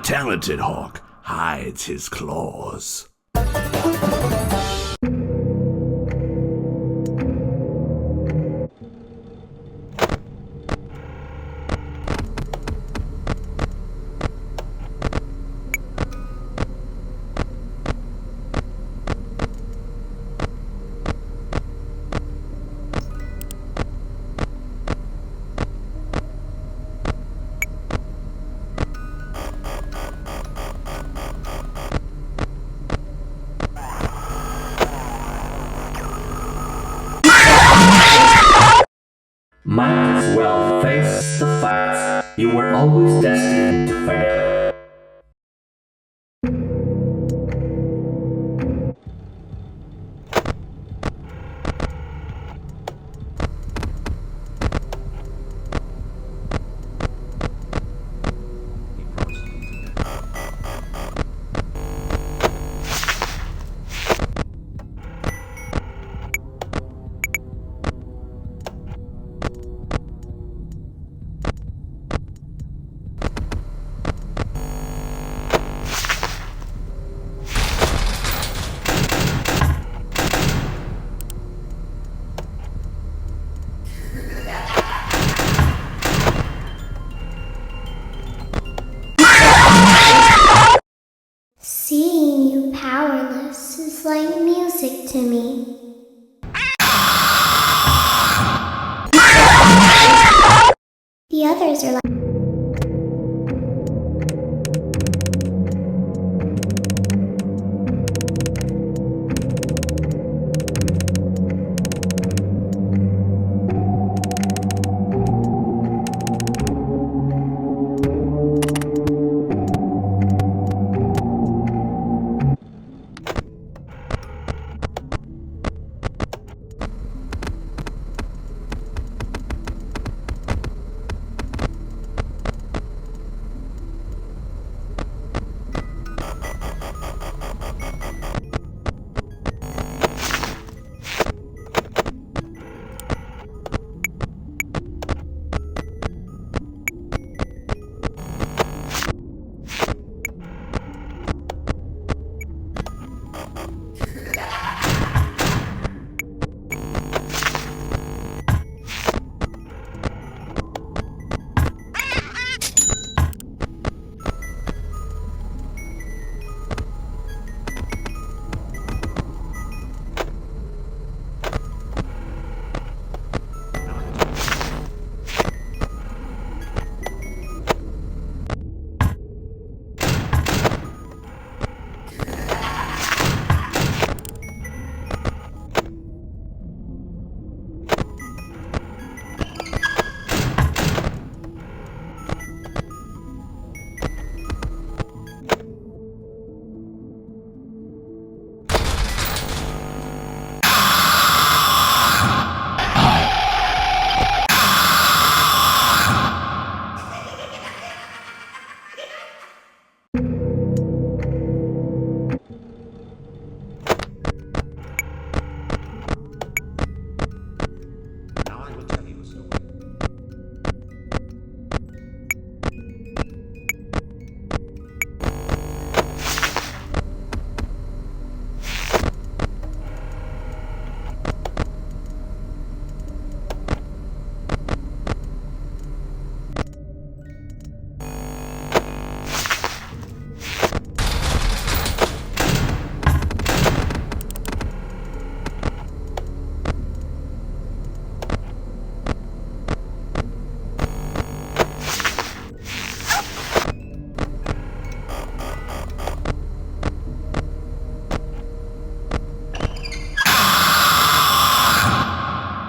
talented hawk hides his claws. Might as well face the facts. You were always destined to fail. Seeing you powerless is like music to me. The others are like...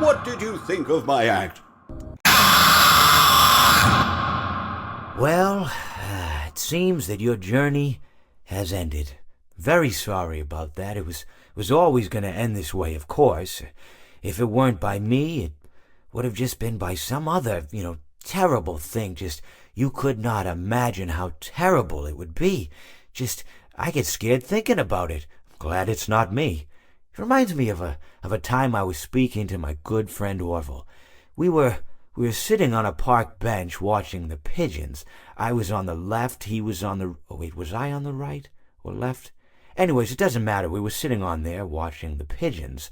What did you think of my act? Well, it seems that your journey has ended. Very sorry about that. It was always going to end this way, of course. If it weren't by me, it would have just been by some other, terrible thing. Just, you could not imagine how terrible it would be. Just, I get scared thinking about it. I'm glad it's not me. It reminds me of a time I was speaking to my good friend Orville. We were We were sitting on a park bench watching the pigeons. I was on the left, he was on the... Oh, wait, was I on the right or left? Anyways, it doesn't matter. We were sitting on there watching the pigeons.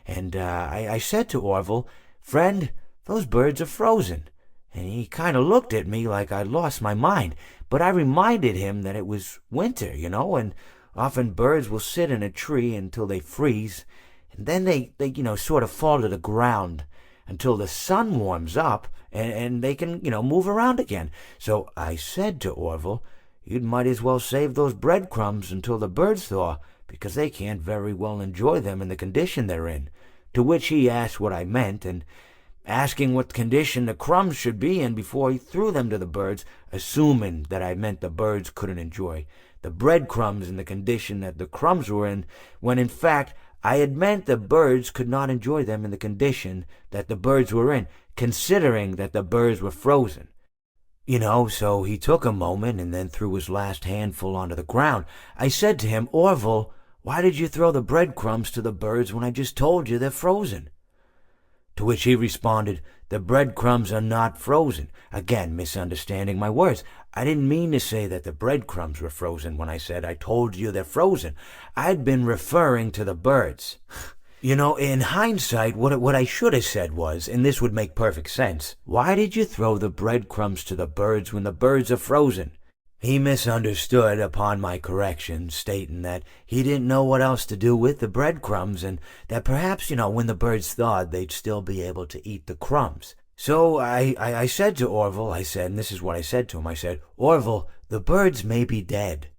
And I said to Orville, "Friend, those birds are frozen." And he kind of looked at me like I'd lost my mind. But I reminded him that it was winter, and often birds will sit in a tree until they freeze. And then they sort of fall to the ground until the sun warms up and they can, move around again. So I said to Orville, "You might as well save those breadcrumbs until the birds thaw, because they can't very well enjoy them in the condition they're in." To which he asked what I meant, and asking what condition the crumbs should be in before he threw them to the birds, assuming that I meant the birds couldn't enjoy the breadcrumbs in the condition that the crumbs were in, when in fact I had meant the birds could not enjoy them in the condition that the birds were in, considering that the birds were frozen. So he took a moment and then threw his last handful onto the ground. I said to him, "Orville, why did you throw the breadcrumbs to the birds when I just told you they're frozen?" To which he responded, "The breadcrumbs are not frozen." Again, misunderstanding my words. I didn't mean to say that the breadcrumbs were frozen when I said I told you they're frozen. I'd been referring to the birds. In hindsight, what I should have said was, and this would make perfect sense, "Why did you throw the breadcrumbs to the birds when the birds are frozen?" He misunderstood upon my correction, stating that he didn't know what else to do with the breadcrumbs, and that perhaps, when the birds thawed, they'd still be able to eat the crumbs. So I said to Orville, and this is what I said to him, I said, "Orville, the birds may be dead."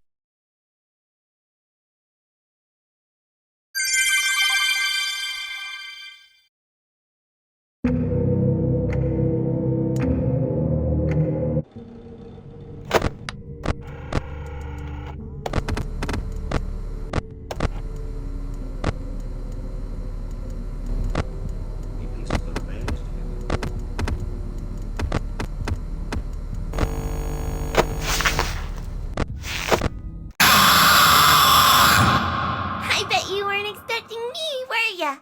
I bet you weren't expecting me, were ya?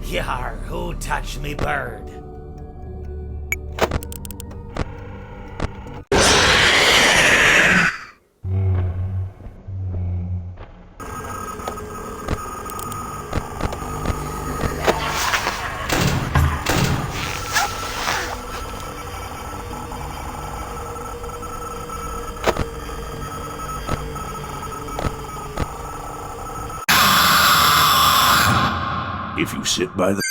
Yar, who touched me bird? If you sit by the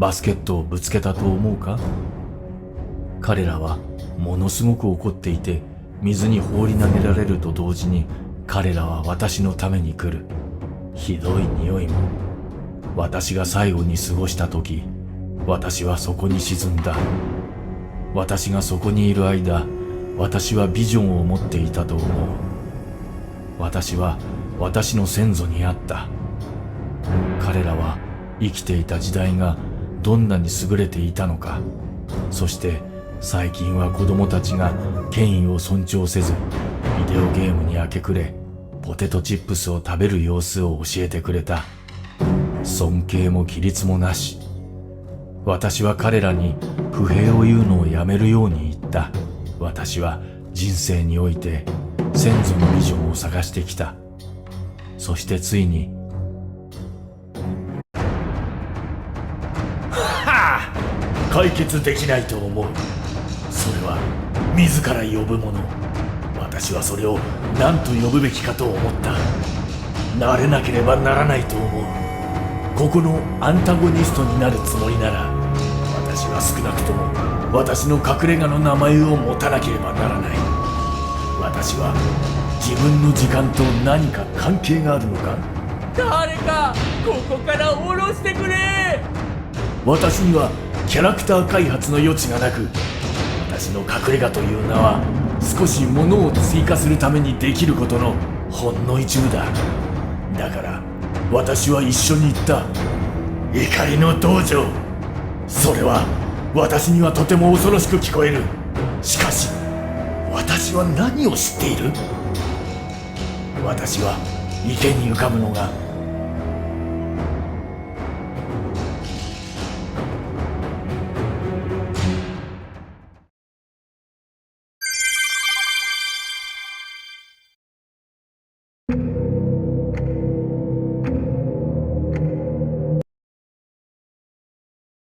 バスケットをぶつけたと思うか？彼らはものすごく怒っていて、水に放り投げられると同時に彼らは私のために来る。ひどい匂いも。私が最後に過ごした時、私はそこに沈んだ。私がそこにいる間、私はビジョンを持っていたと思う。私は私の先祖にあった。彼らは生きていた時代がどんなに優れていたのか、そして最近は子供たちが権威を尊重せず、ビデオゲームに明け暮れ、ポテトチップスを食べる様子を教えてくれた。尊敬も規律もなし。私は彼らに不平を言うのをやめるように言った。私は人生において先祖のビジョンを探してきた。そしてついに、はぁ！解決できないと思う。それは自ら呼ぶもの。私はそれを何と呼ぶべきかと思った。なれなければならないと思う。ここのアンタゴニストになるつもりなら、私は少なくとも私の隠れ家の名前を持たなければならない。私は自分の時間と何か関係があるのか？誰かここから下ろしてくれ。私にはキャラクター開発の余地がなく、私の隠れ家という名は少し物を追加するためにできることのほんの一部だ。だから私は一緒に行った。怒りの道場。それは私にはとても恐ろしく聞こえる。しかし私は何を知っている？私は池に浮かぶのが